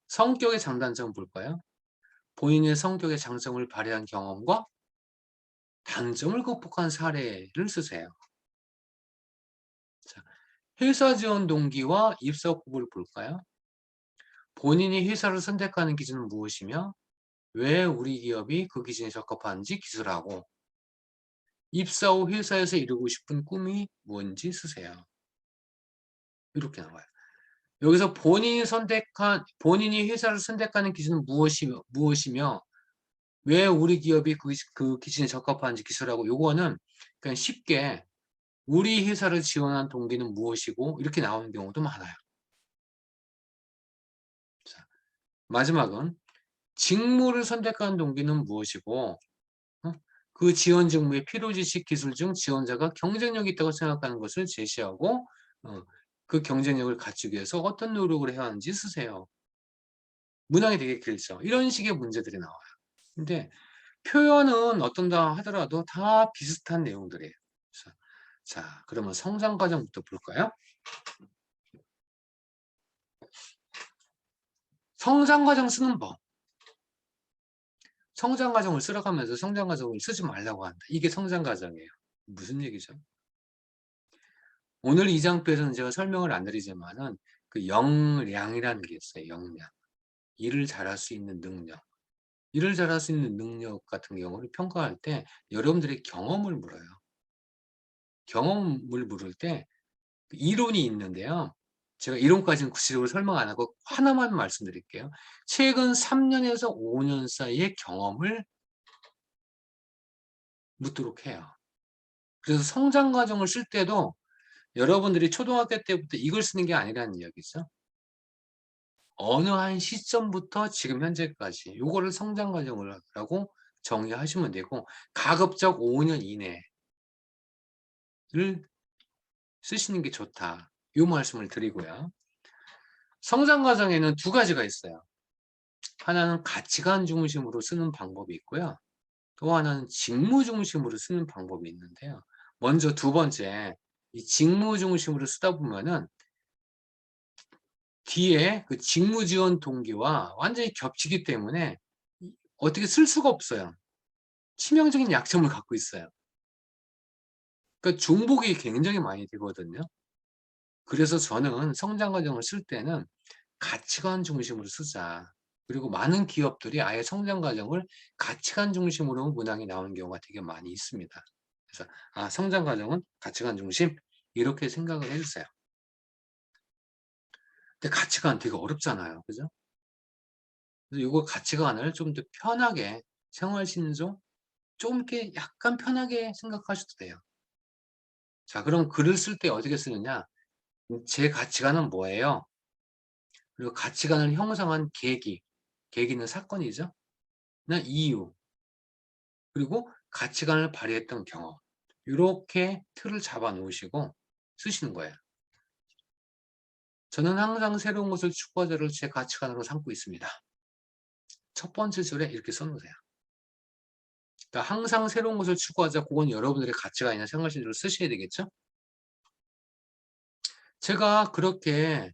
성격의 장단점 볼까요? 본인의 성격의 장점을 발휘한 경험과 단점을 극복한 사례를 쓰세요. 자, 회사 지원 동기와 입사 후보를 볼까요? 본인이 회사를 선택하는 기준은 무엇이며 왜 우리 기업이 그 기준에 적합한지 기술하고 입사 후 회사에서 이루고 싶은 꿈이 뭔지 쓰세요. 이렇게 나와요. 여기서 본인이 회사를 선택하는 기준은 무엇이며 왜 우리 기업이 그 기준에 적합한지 기술하고 요거는 그냥 쉽게 우리 회사를 지원한 동기는 무엇이고 이렇게 나오는 경우도 많아요. 자, 마지막은 직무를 선택한 동기는 무엇이고 그 지원 직무의 필요 지식 기술 중 지원자가 경쟁력이 있다고 생각하는 것을 제시하고 그 경쟁력을 갖추기 위해서 어떤 노력을 해야 하는지 쓰세요. 문항이 되게 길죠. 이런 식의 문제들이 나와요. 근데 표현은 어떤다 하더라도 다 비슷한 내용들이에요. 자, 그러면 성장 과정부터 볼까요? 성장 과정 쓰는 법. 성장 과정을 쓰러가면서 성장 과정을 쓰지 말라고 한다. 이게 성장 과정이에요. 무슨 얘기죠? 오늘 이 장표에서는 제가 설명을 안 드리지만은 그 역량이라는 게 있어요. 역량. 일을 잘할 수 있는 능력. 일을 잘할 수 있는 능력 같은 경우를 평가할 때 여러분들의 경험을 물어요. 경험을 물을 때 이론이 있는데요. 제가 이론까지는 구체적으로 설명 안 하고 하나만 말씀드릴게요. 최근 3년에서 5년 사이의 경험을 묻도록 해요. 그래서 성장 과정을 쓸 때도 여러분들이 초등학교 때부터 이걸 쓰는 게 아니라는 이야기죠. 어느 한 시점부터 지금 현재까지 요거를 성장 과정이라고 정의하시면 되고 가급적 5년 이내를 쓰시는 게 좋다. 요 말씀을 드리고요. 성장 과정에는 두 가지가 있어요. 하나는 가치관 중심으로 쓰는 방법이 있고요. 또 하나는 직무 중심으로 쓰는 방법이 있는데요. 먼저 두 번째, 이 직무 중심으로 쓰다 보면은 뒤에 그 직무 지원 동기와 완전히 겹치기 때문에 어떻게 쓸 수가 없어요. 치명적인 약점을 갖고 있어요. 그러니까 중복이 굉장히 많이 되거든요. 그래서 저는 성장 과정을 쓸 때는 가치관 중심으로 쓰자. 그리고 많은 기업들이 아예 성장 과정을 가치관 중심으로 문항이 나오는 경우가 되게 많이 있습니다. 그래서 성장 과정은 가치관 중심 이렇게 생각을 해 주세요. 근데 가치관 되게 어렵잖아요. 그죠? 그래서 요거 가치관을 좀 더 편하게 생활 신조 좀 이렇게 약간 편하게 생각하셔도 돼요. 자, 그럼 글을 쓸 때 어떻게 쓰느냐? 제 가치관은 뭐예요? 그리고 가치관을 형성한 계기는 사건이죠. 나 이유, 그리고 가치관을 발휘했던 경험. 요렇게 틀을 잡아 놓으시고 쓰시는 거예요. 저는 항상 새로운 것을 추구하자를 제 가치관으로 삼고 있습니다. 첫 번째 줄에 이렇게 써 놓으세요. 그러니까 항상 새로운 것을 추구하자. 그건 여러분들의 가치관이나 생활신조를 쓰셔야 되겠죠? 제가 그렇게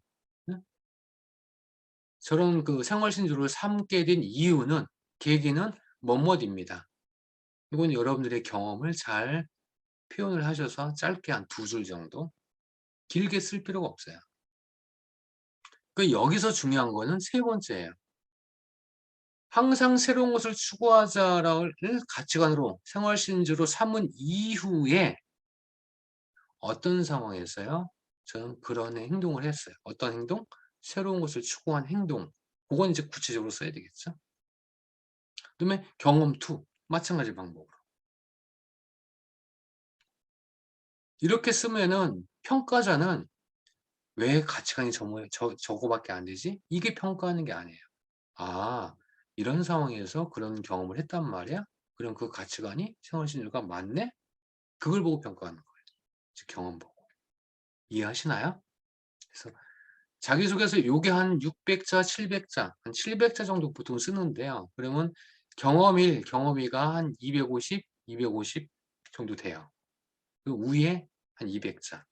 저런 그 생활신조를 삼게 된 이유는 계기는 뭐뭐입니다. 이건 여러분들의 경험을 잘 표현을 하셔서 짧게 한 두 줄 정도 길게 쓸 필요가 없어요. 그 여기서 중요한 거는 세 번째예요. 항상 새로운 것을 추구하자를 가치관으로 생활신조로 삼은 이후에 어떤 상황에서요? 저는 그런 행동을 했어요. 어떤 행동? 새로운 것을 추구한 행동. 그건 이제 구체적으로 써야 되겠죠. 그다음에 경험 2 마찬가지 방법으로. 이렇게 쓰면은 평가자는 '왜 가치관이 저거밖에 안 되지?' 이게 평가하는 게 아니에요. '아 이런 상황에서 그런 경험을 했단 말이야? 그럼 그 가치관이 생활 신조가 맞네?' 그걸 보고 평가하는 거예요. 즉 경험 보고. 이해하시나요? 그래서 자기소개서 요게 한 600 자, 700 자, 한 700자 정도 보통 쓰는데요. 그러면 경험 1, 경험 2가 한 250, 250 정도 돼요. 그 위에 한 200 자.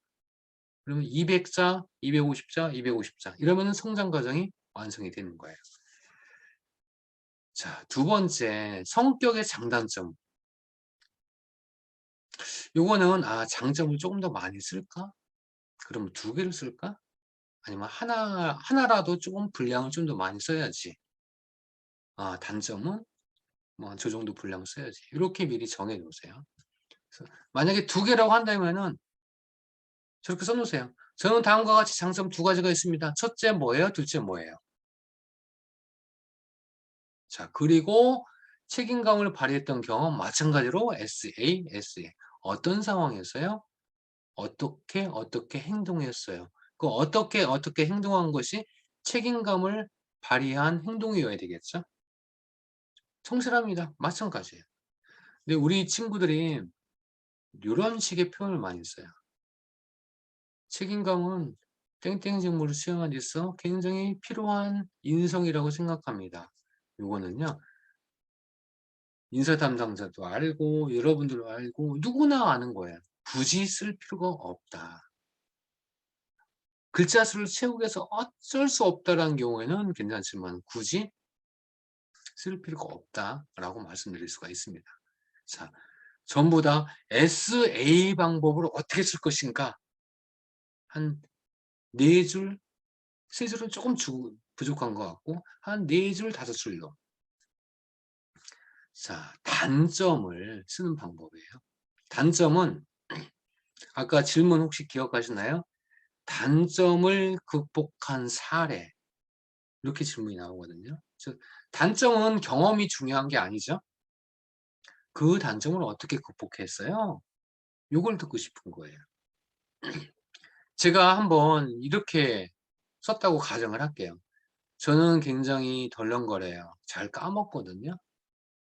그러면 200 자, 250 자, 250 자 이러면은 성장 과정이 완성이 되는 거예요. 자, 두 번째 성격의 장단점. 요거는 '장점을 쪼금 더 많이 쓸까? 그러면 두 개를 쓸까? 아니면 하나라도 쪼금 분량을 좀 더 많이 써야지. 단점은 뭐 저 정도 분량 써야지.' 요렇게 미리 정해 놓으세요. 그래서 만약에 두 개라고 한다면은 저렇게 써 놓으세요. "저는 다음과 같이 장점 두 가지가 있습니다. 첫째 뭐예요? 둘째 뭐예요?" 자, 그리고 책임감을 발휘했던 경험 마찬가지로 SA, SA. 어떤 상황에서요? 어떻게 행동했어요? 그 어떻게 행동한 것이 책임감을 발휘한 행동이어야 되겠죠? 성실합니다. 마찬가지예요. 근데 우리 친구들이 요런 식의 표현을 많이 써요. 책임감은 땡땡 직무를 수행하는 데 있어 굉장히 필요한 인성이라고 생각합니다. 요거는요. 인사 담당자도 알고 여러분들도 알고 누구나 아는 거예요. 굳이 쓸 필요가 없다. 글자 수를 채우기 위해서 어쩔 수 없다라는 경우에는 괜찮지만 굳이 쓸 필요가 없다라고 말씀드릴 수가 있습니다. 자, 전부 다 SA 방법으로 어떻게 쓸 것인가? 한 4 줄, 3 줄은 조금 부족한 것 같고 한 4 줄, 5 줄로. 자, 단점을 쓰는 방법이에요. 단점은 아까 질문 혹시 기억하시나요? 단점을 극복한 사례. 이렇게 질문이 나오거든요. 즉 단점은 경험이 중요한 게 아니죠. 그 단점을 어떻게 극복했어요? 요걸 듣고 싶은 거예요. 제가 한번 이렇게 썼다고 가정을 할게요. 저는 굉장히 덜렁거려요. 잘 까먹거든요.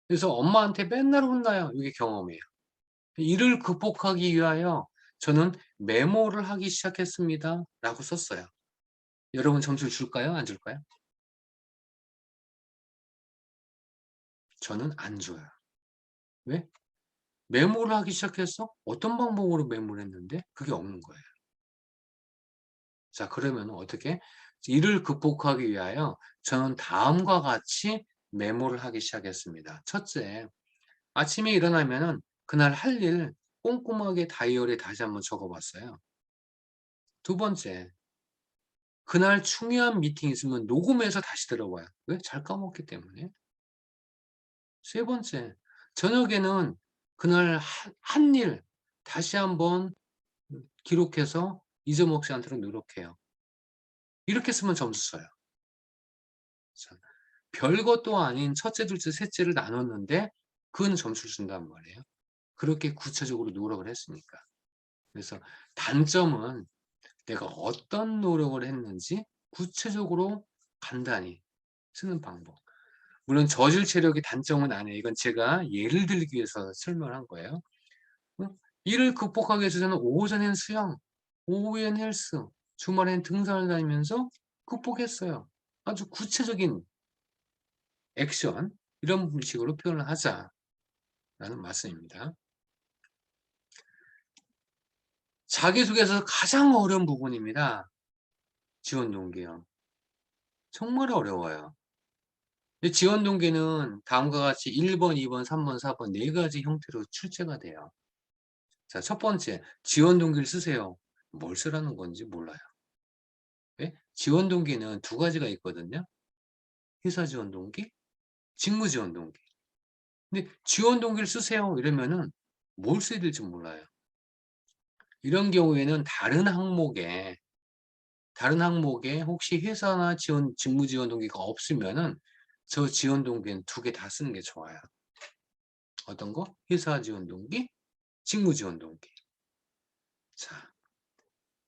그래서 엄마한테 맨날 혼나요. 이게 경험이에요. 이를 극복하기 위하여 저는 메모를 하기 시작했습니다. 라고 썼어요. 여러분 점수를 줄까요? 안 줄까요? 저는 안 줘요. 왜? 메모를 하기 시작했어? 어떤 방법으로 메모를 했는데? 그게 없는 거예요. 자, 그러면 어떻게? 이를 극복하기 위하여 저는 다음과 같이 메모를 하기 시작했습니다. 첫째, 아침에 일어나면은 그날 할 일 꼼꼼하게 다이어리에 다시 한번 적어 봤어요. 두 번째, 그날 중요한 미팅이 있으면 녹음해서 다시 들어봐요. 왜? 잘 까먹기 때문에. 세 번째, 저녁에는 그날 한 일 다시 한번 기록해서 잊어먹지 않도록 노력해요. 이렇게 쓰면 점수 써요. 자, 별것도 아닌 첫째, 둘째, 셋째를 나눴는데 그건 점수를 준단 말이에요. 그렇게 구체적으로 노력을 했으니까. 그래서 단점은 내가 어떤 노력을 했는지 구체적으로 간단히 쓰는 방법. 물론 저질 체력이 단점은 아니에요. 이건 제가 예를 들기 위해서 설명을 한 거예요. 이를 극복하기 위해서 저는 오전엔 수영, 오후엔 헬스, 주말엔 등산을 다니면서 극복했어요. 아주 구체적인 액션, 이런 식으로 표현을 하자라는 말씀입니다. 자기소개에서 가장 어려운 부분입니다. 지원 동기요. 정말 어려워요. 지원 동기는 다음과 같이 1번, 2번, 3번, 4번 네 가지 형태로 출제가 돼요. 자, 첫 번째, 지원 동기를 쓰세요. 뭘 쓰라는 건지 몰라요. 예? 지원 동기는 두 가지가 있거든요. 회사 지원 동기, 직무 지원 동기. 근데 지원 동기를 쓰세요 이러면은 뭘 써야 될지 몰라요. 이런 경우에는 다른 항목에 혹시 회사나 직무 지원 동기가 없으면은 저 지원 동기는 두 개 다 쓰는 게 좋아요. 어떤 거? 회사 지원 동기, 직무 지원 동기. 자,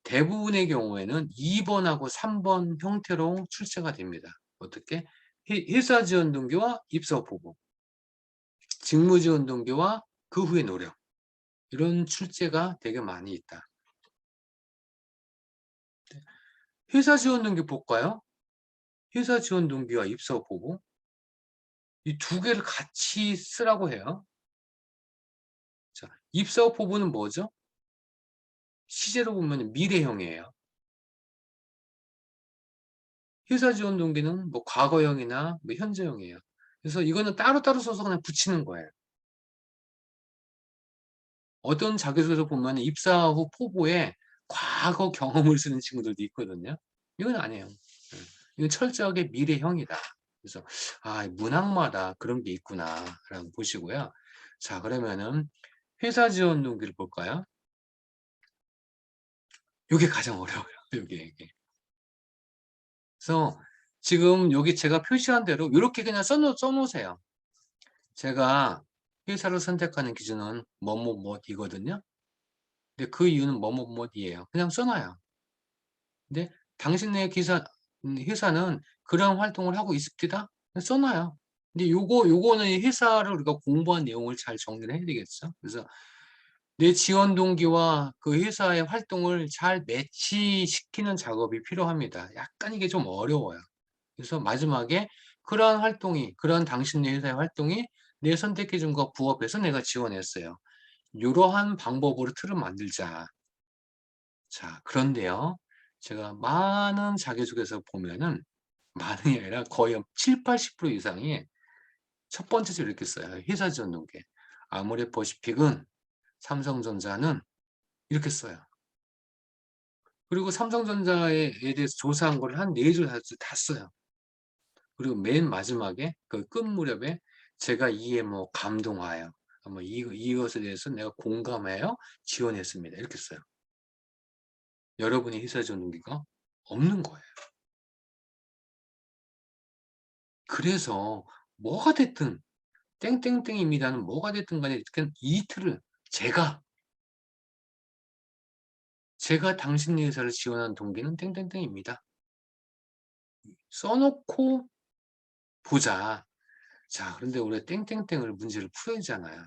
대부분의 경우에는 2번하고 3번 형태로 출제가 됩니다. 어떻게? 회사 지원 동기와 입사 보고, 직무 지원 동기와 그 후의 노력. 이런 출제가 되게 많이 있다. 회사 지원 동기 볼까요? 회사 지원 동기와 입사 보고 이 두 개를 같이 쓰라고 해요. 자, 입사 포부는 뭐죠? 시제로 보면 미래형이에요. 회사 지원 동기는 뭐 과거형이나 뭐 현재형이에요. 그래서 이거는 따로따로 써서 그냥 붙이는 거예요. 어떤 자기소개서 보면 입사 후 포부에 과거 경험을 쓰는 친구들도 있거든요. 이건 아니에요. 예. 이건 철저하게 미래형이다. 그래서 아, 문학마다 그런 게 있구나라고 보시고요. 자, 그러면은 회사 지원 동기를 볼까요? 이게 가장 어려워요. 이게. 그래서 지금 여기 제가 표시한 대로 이렇게 그냥 써놓으세요. 제가 회사를 선택하는 기준은 뭐뭐뭐이거든요. 근데 그 이유는 뭐뭐뭐이에요. 그냥 써놔요. 근데 당신네 회사는 그런 활동을 하고 있습니다. 써놔요. 근데 요거는 회사를 우리가 공부한 내용을 잘 정리를 해야 되겠죠. 그래서 내 지원 동기와 그 회사의 활동을 잘 매치시키는 작업이 필요합니다. 약간 이게 좀 어려워요. 그래서 마지막에 그러한 당신네 회사의 활동이 내 선택 기준과 부합해서 내가 지원했어요. 이러한 방법으로 틀을 만들자. 자, 그런데요. 제가 많은 자기소개서 보면은 많이 아니라 거의 7, 80% 이상이 첫 번째 줄 이렇게 써요. 회사 지원 동기. 아모레 퍼시픽은 삼성전자는 이렇게 써요. 그리고 삼성전자에 대해서 조사한 걸 한 4줄 다 써요. 그리고 맨 마지막에 그 끝 무렵에 제가 이에 뭐 감동하여 뭐 이것에 대해서 내가 공감하여 지원했습니다. 이렇게 써요. 여러분이 회사 지원 동기가 없는 거예요. 그래서 뭐가 됐든 땡땡땡입니다는 뭐가 됐든 간에 그냥 이틀을 제가 당신 회사를 지원한 동기는 땡땡땡입니다. 써놓고 보자. 자, 그런데 우리가 땡땡땡을 문제를 풀어야 하잖아요.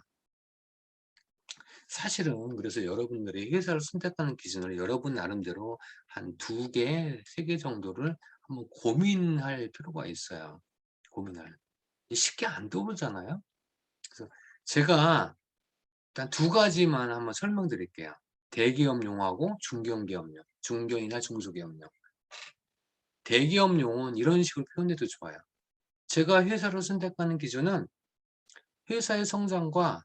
사실은 그래서 여러분들이 회사를 선택하는 기준을 여러분 나름대로 한 2개, 3개 정도를 한번 고민할 필요가 있어요. 고민할. 쉽게 안 떠오르잖아요. 그래서 제가 일단 두 가지만 한번 설명드릴게요. 대기업용하고 중견기업용, 중견이나 중소기업용. 대기업용은 이런 식으로 표현해도 좋아요. 제가 회사를 선택하는 기준은 회사의 성장과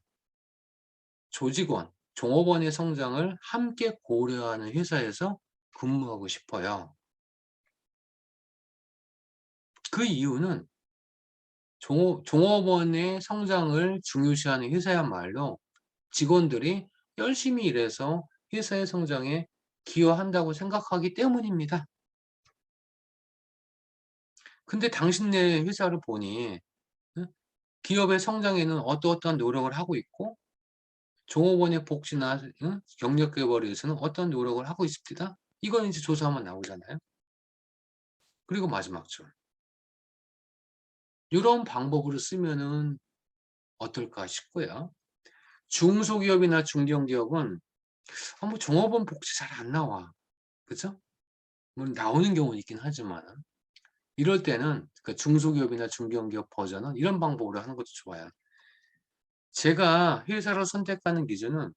조직원, 종업원의 성장을 함께 고려하는 회사에서 근무하고 싶어요. 그 이유는 종업원의 성장을 중요시하는 회사야말로 직원들이 열심히 일해서 회사의 성장에 기여한다고 생각하기 때문입니다. 근데 당신네 회사를 보니 기업의 성장에는 어떠어떠한 노력을 하고 있고 종업원의 복지나 경력 개발에 위해서는 어떤 노력을 하고 있습니다. 이건 이제 조사하면 나오잖아요. 그리고 마지막 줄. 이런 방법으로 쓰면은 어떨까 싶고요. 중소기업이나 중견기업은 뭐 종업원 복지 잘 안 나와. 그죠? 뭐 나오는 경우는 있긴 하지만 이럴 때는 그 중소기업이나 중견기업 버전은 이런 방법으로 하는 것도 좋아요. 제가 회사를 선택하는 기준은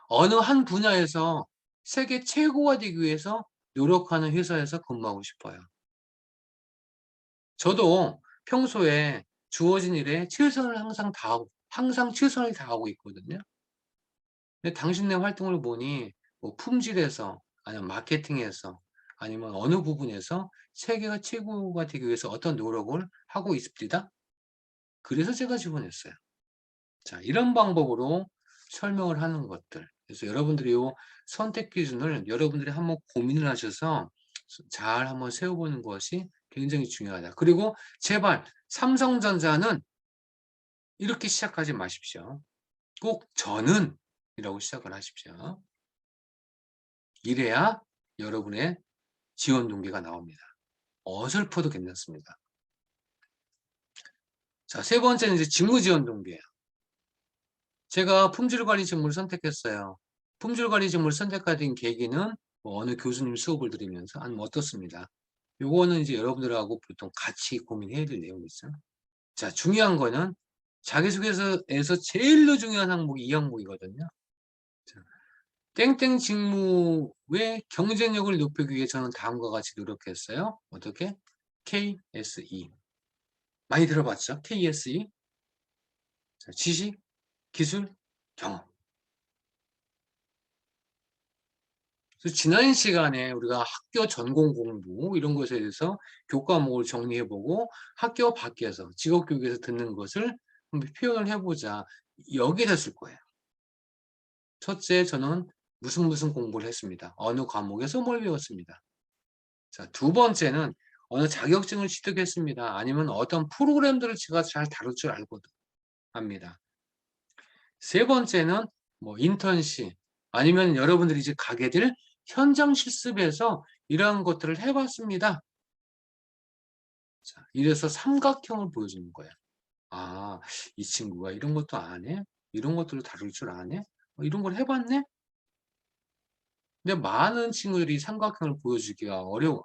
어느 한 분야에서 세계 최고가 되기 위해서 노력하는 회사에서 근무하고 싶어요. 저도 평소에 주어진 일에 최선을 항상 최선을 다하고 있거든요. 근데 당신네 활동을 보니 뭐 품질에서 아니면 마케팅에서 아니면 어느 부분에서 세계가 최고가 되기 위해서 어떤 노력을 하고 있습니다. 그래서 제가 지원했어요. 자, 이런 방법으로 설명을 하는 것들. 그래서 여러분들이 요 선택 기준을 여러분들이 한번 고민을 하셔서 잘 한번 세워보는 것이 굉장히 중요하다. 그리고 제발 삼성전자는 이렇게 시작하지 마십시오. 꼭 저는 이라고 시작을 하십시오. 이래야 여러분의 지원 동기가 나옵니다. 어설퍼도 괜찮습니다. 자, 세 번째는 이제 직무 지원 동기예요. 제가 품질관리 직무를 선택했어요. 품질관리 직무를 선택하게 된 계기는 뭐 어느 교수님 수업을 들으면서 아니면 어떻습니다. 요거는 이제 여러분들하고 보통 같이 고민해야 될 내용이죠. 자, 중요한 거는 자기소개서에서 제일로 중요한 항목이 이 항목이거든요. 자, 땡땡 직무의 경쟁력을 높이기 위해 저는 다음과 같이 노력했어요. 어떻게? KSE. 많이 들어봤죠? KSE. 자, 지식, 기술, 경험. 그래서 지난 시간에 우리가 학교 전공 공부 이런 것에 대해서 교과목을 정리해보고 학교 밖에서 직업교육에서 듣는 것을 한번 표현을 해보자. 여기에 됐을 거예요. 첫째, 저는 무슨 공부를 했습니다. 어느 과목에서 뭘 배웠습니다. 자, 두 번째는 어느 자격증을 취득했습니다. 아니면 어떤 프로그램들을 제가 잘 다룰 줄 알거든 합니다. 세 번째는 뭐 인턴십 아니면 여러분들이 이제 가게 될 현장 실습에서 이러한 것들을 해봤습니다. 자, 이래서 삼각형을 보여주는 거예요. 아, 이 친구가 이런 것도 안 해? 이런 것들을 다룰 줄 아네? 이런 걸 해봤네? 근데 많은 친구들이 삼각형을 보여주기가 어려워.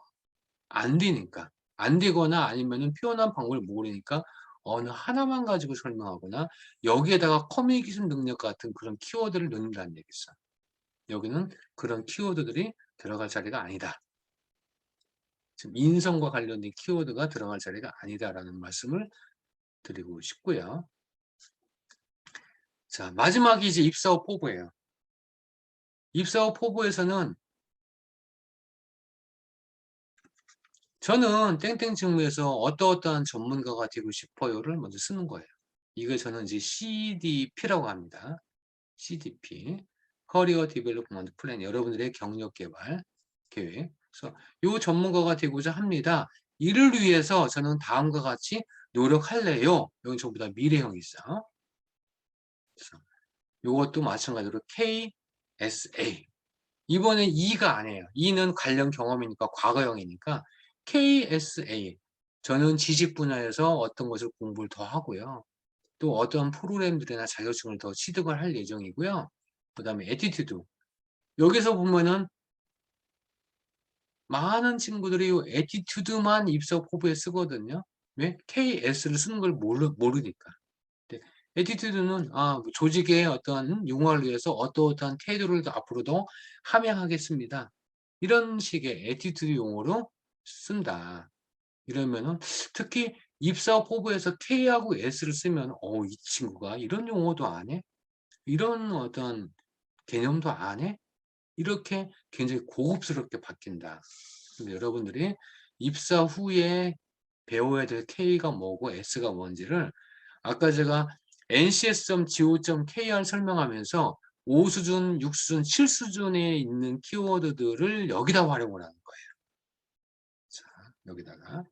안 되니까. 안 되거나 아니면은 표현한 방법을 모르니까 어느 하나만 가지고 설명하거나 여기에다가 커뮤니케이션 능력 같은 그런 키워드를 넣는다는 얘기죠. 여기는 그런 키워드들이 들어갈 자리가 아니다. 지금 인성과 관련된 키워드가 들어갈 자리가 아니다라는 말씀을 드리고 싶고요. 자, 마지막이 이제 입사후 포부예요. 입사후 포부에서는 저는 땡땡 직무에서 어떠어떠한 전문가가 되고 싶어요를 먼저 쓰는 거예요. 이걸 저는 이제 CDP라고 합니다. CDP. 커리어 디벨롭먼트 플랜. 여러분들의 경력 개발 계획. 그래서 요 전문가가 되고자 합니다. 이를 위해서 저는 다음과 같이 노력할래요. 여기 전부 다 미래형이죠. 그래서 요것도 마찬가지로 KSA. 이번에 E가 아니에요. E는 관련 경험이니까 과거형이니까 KSA. 저는 지식 분야에서 어떤 것을 공부를 더 하고요. 또 어떤 프로그램들이나 자격증을 더 취득을 할 예정이고요. 그 다음에 에티튜드. 여기서 보면은 많은 친구들이 이 에티튜드만 입사 포부에 쓰거든요. 왜? KS를 쓰는 걸 모르니까. 에티튜드는 조직의 어떤 융화를 위해서 어떠어떠한 태도를 앞으로도 함양하겠습니다. 이런 식의 에티튜드 용어로 쓴다. 이러면은 특히 입사 포부에서 K하고 S를 쓰면 이 친구가 이런 용어도 안 해? 이런 어떤 개념도 안 해? 이렇게 굉장히 고급스럽게 바뀐다. 근데 여러분들이 입사 후에 배워야 될 K가 뭐고 S가 뭔지를 아까 제가 ncs.go.kr 설명하면서 5수준, 6수준, 7수준에 있는 키워드들을 여기다 활용을 하는 거예요. 자, 여기다가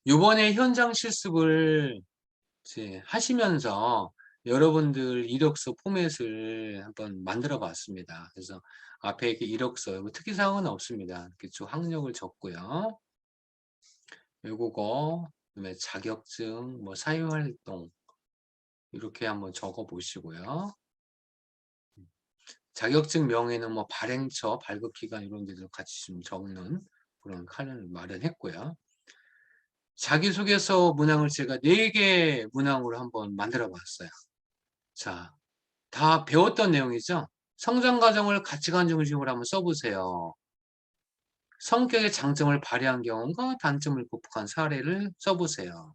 요번에 현장 실습을 이제 하시면서 여러분들 이력서 포맷을 한번 만들어 봤습니다. 그래서 앞에 이렇게 이력서, 특이사항은 없습니다. 이렇게 쭉 학력을 적고요. 외국어, 그다음에 자격증, 사회활동, 이렇게 한번 적어 보시고요. 자격증 명에는 발행처, 발급기간 이런 데도 같이 좀 적는 그런 칸을 마련했고요. 자기소개서 문항을 제가 4개 문항으로 한번 만들어 봤어요. 자, 다 배웠던 내용이죠? 성장 과정을 가치관 중심으로 한번 써보세요. 성격의 장점을 발휘한 경험과 단점을 극복한 사례를 써보세요.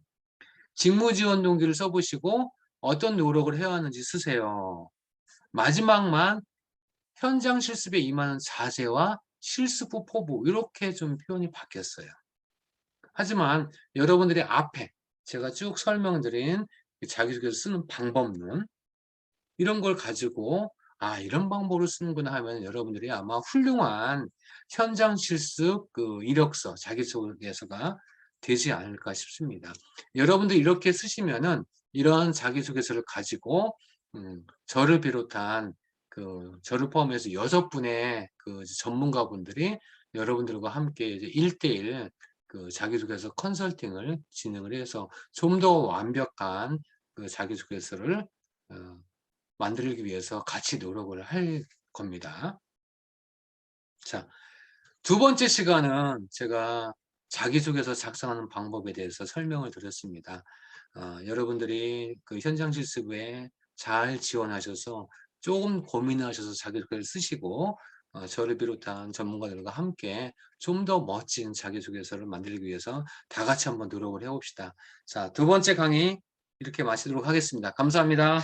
직무 지원 동기를 써보시고 어떤 노력을 해야 하는지 쓰세요. 마지막만 현장 실습에 임하는 자세와 실습 후 포부 이렇게 좀 표현이 바뀌었어요. 하지만 여러분들이 앞에 제가 쭉 설명드린 자기소개서 쓰는 방법론 이런 걸 가지고 이런 방법으로 쓰는구나 하면 여러분들이 아마 훌륭한 현장 실습 이력서 자기소개서가 되지 않을까 싶습니다. 여러분들 이렇게 쓰시면은 이런 자기소개서를 가지고 저를 비롯한 저를 포함해서 6분의 전문가분들이 여러분들과 함께 이제 1대1 자기소개서 컨설팅을 진행을 해서 좀 더 완벽한 자기소개서를 만들기 위해서 같이 노력을 할 겁니다. 자, 2번째 시간은 제가 자기소개서 작성하는 방법에 대해서 설명을 드렸습니다. 여러분들이 현장 실습에 잘 지원하셔서 조금 고민하셔서 자기소개를 쓰시고 저를 비롯한 전문가들과 함께 좀 더 멋진 자기소개서를 만들기 위해서 다 같이 한번 노력을 해봅시다. 자, 2번째 강의 이렇게 마치도록 하겠습니다. 감사합니다.